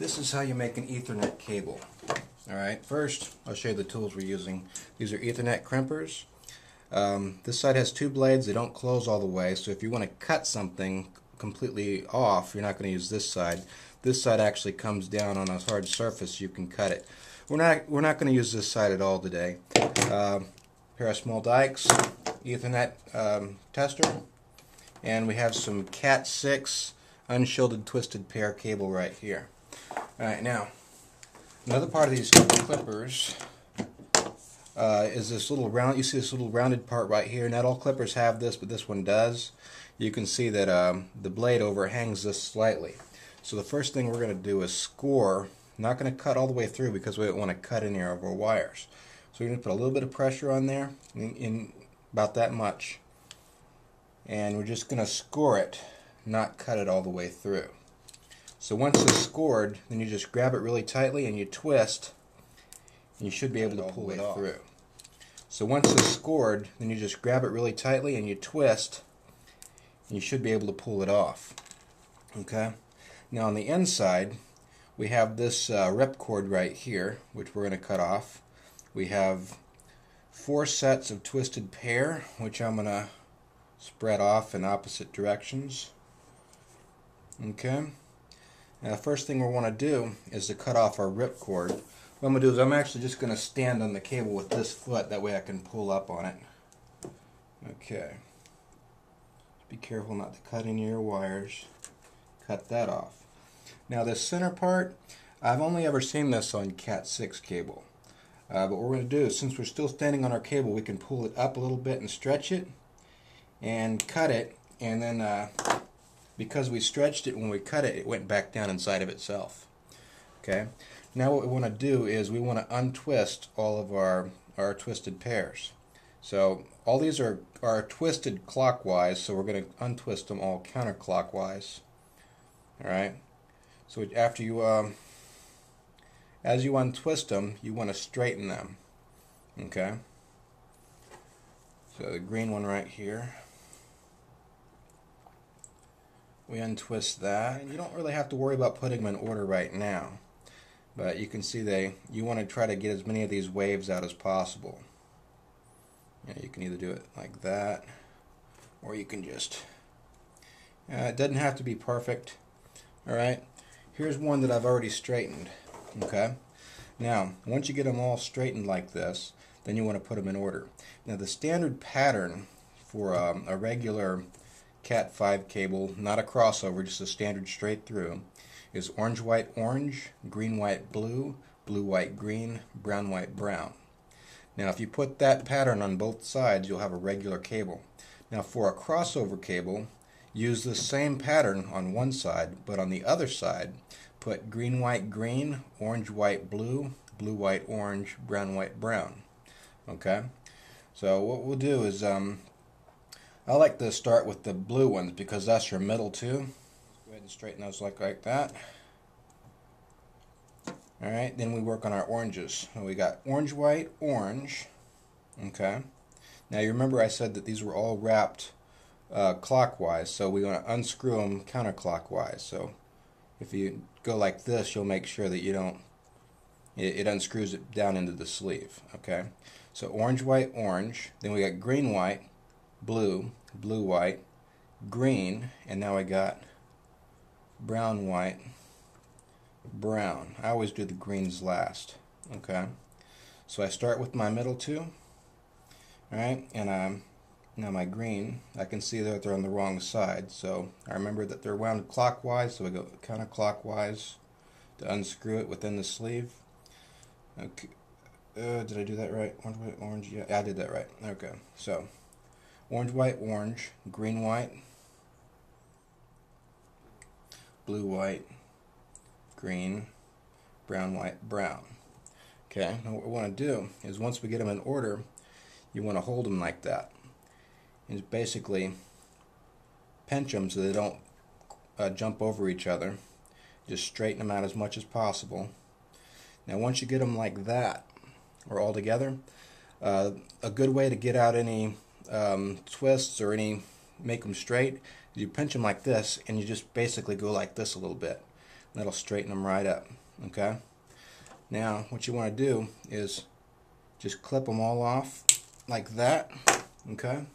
This is how you make an Ethernet cable. Alright, first I'll show you the tools we're using. These are Ethernet crimpers. This side has two blades. They don't close all the way, so if you want to cut something completely off, you're not going to use this side. This side actually comes down on a hard surface, you can cut it. We're not going to use this side at all today. Pair of small dikes, Ethernet tester, and we have some Cat 6 unshielded twisted pair cable right here. Alright, now another part of these clippers is this little round. You see this little rounded part right here. Not all clippers have this, but this one does. You can see that the blade overhangs this slightly. So the first thing we're going to do is score. Not going to cut all the way through because we don't want to cut any of our wires. So we're going to put a little bit of pressure on there, in about that much, and we're just going to score it, not cut it all the way through. So once it's scored, then you just grab it really tightly and you twist, and you should be able to pull it through. So once it's scored, then you just grab it really tightly and you twist, and you should be able to pull it off. Okay? Now on the inside, we have this ripcord right here, which we're going to cut off. We have 4 sets of twisted pair, which I'm going to spread off in opposite directions. Okay? Now the first thing we want to do is to cut off our ripcord. What I'm going to do is I'm actually just going to stand on the cable with this foot, that way I can pull up on it. Okay. Be careful not to cut any of your wires. Cut that off. Now this center part, I've only ever seen this on Cat 6 cable. But what we're going to do is, since we're still standing on our cable, we can pull it up a little bit and stretch it and cut it, and then because we stretched it when we cut it, it went back down inside of itself. Okay. Now what we want to do is we want to untwist all of our twisted pairs. So all these are twisted clockwise, so we're going to untwist them all counterclockwise. Alright. So after you as you untwist them, you want to straighten them. Okay. So the green one right here, we untwist that, and you don't really have to worry about putting them in order right now, but you can see you want to try to get as many of these waves out as possible. You can either do it like that, or you can just it doesn't have to be perfect. Alright, here's one that I've already straightened. Okay, now once you get them all straightened like this, then you want to put them in order. Now the standard pattern for a regular Cat 5 cable, not a crossover, just a standard straight through, is orange, white, orange, green, white, blue, blue, white, green, brown, white, brown. Now if you put that pattern on both sides, you'll have a regular cable. Now for a crossover cable, use the same pattern on one side, but on the other side, put green, white, green, orange, white, blue, blue, white, orange, brown, white, brown. Okay? So what we'll do is, I like to start with the blue ones because that's your middle two. Go ahead and straighten those like that. Alright, then we work on our oranges. So we got orange, white, orange. Okay? Now you remember I said that these were all wrapped clockwise, so we're going to unscrew them counterclockwise. So if you go like this, you'll make sure that you don't, it unscrews it down into the sleeve. Okay, so orange, white, orange, then we got green, white, blue, blue, white, green, and now I got brown, white, brown. I always do the greens last. Okay, so I start with my middle two. Alright, and now my green, I can see that they're on the wrong side, so I remember that they're wound clockwise, so I go counterclockwise to unscrew it within the sleeve. Okay, did I do that right? Orange, white, orange, yeah, I did that right. Okay, so orange, white, orange, green, white, blue, white, green, brown, white, brown. Okay, now what we want to do is once we get them in order, you want to hold them like that. And basically pinch them so they don't jump over each other. Just straighten them out as much as possible. Now once you get them like that, or all together, a good way to get out any twists or make them straight, you pinch them like this and you just basically go like this a little bit. That'll straighten them right up. Okay. Now what you want to do is just clip them all off like that. Okay.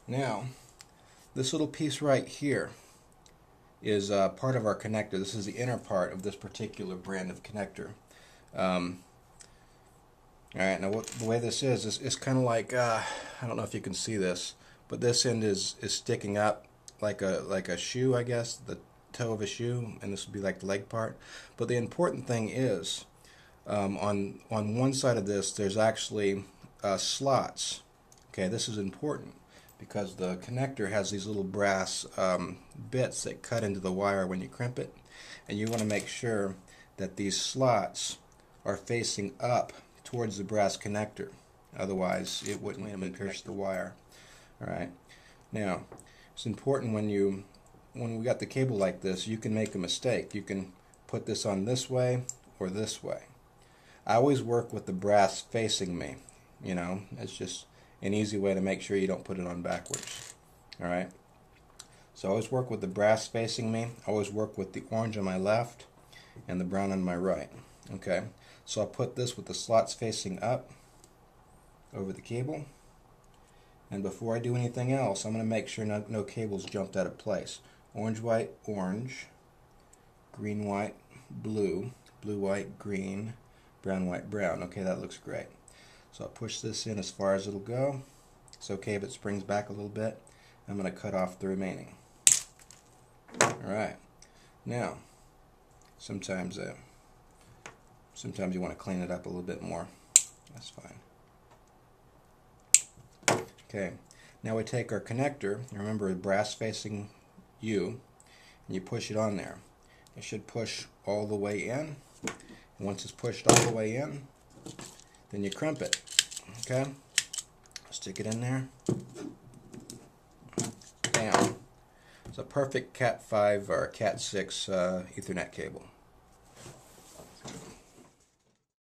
Now this little piece right here is part of our connector. This is the inner part of this particular brand of connector. Alright, now the way this is kind of like, I don't know if you can see this, but this end is sticking up like a shoe, I guess, the toe of a shoe, and this would be like the leg part. But the important thing is, on one side of this, there's actually slots. Okay, this is important because the connector has these little brass bits that cut into the wire when you crimp it, and you want to make sure that these slots are facing up towards the brass connector. Otherwise, it wouldn't pierce the wire. All right. Now, it's important when we got the cable like this, you can make a mistake. You can put this on this way or this way. I always work with the brass facing me. You know, it's just an easy way to make sure you don't put it on backwards. All right. So I always work with the brass facing me. I always work with the orange on my left and the brown on my right. Okay. So I'll put this with the slots facing up over the cable. And before I do anything else, I'm going to make sure no cables jumped out of place. Orange, white, orange. Green, white, blue. Blue, white, green. Brown, white, brown. Okay, that looks great. So I'll push this in as far as it'll go. It's okay if it springs back a little bit. I'm going to cut off the remaining. Alright. Now, sometimes you want to clean it up a little bit more. That's fine. Okay, now we take our connector, remember brass facing you, and you push it on there. It should push all the way in. And once it's pushed all the way in, then you crimp it. Okay, stick it in there. Bam. It's a perfect Cat 5 or Cat 6 Ethernet cable.